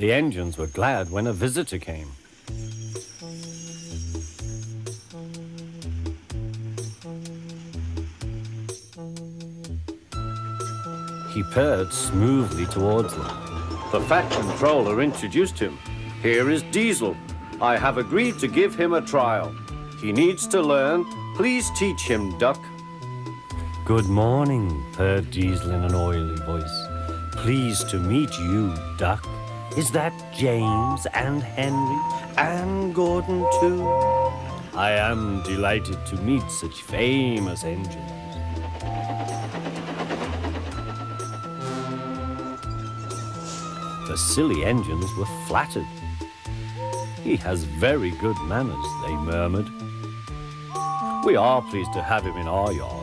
The engines were glad when a visitor came. He purred smoothly towards them. The Fat Controller introduced him. Here is Diesel. I have agreed to give him a trial. He needs to learn. Please teach him, Duck. Good morning, purred Diesel in an oily voice. Pleased to meet you, Duck. Is that James and Henry and Gordon too? I am delighted to meet such famous engines. The silly engines were flattered. He has very good manners, they murmured. We are pleased to have him in our yard.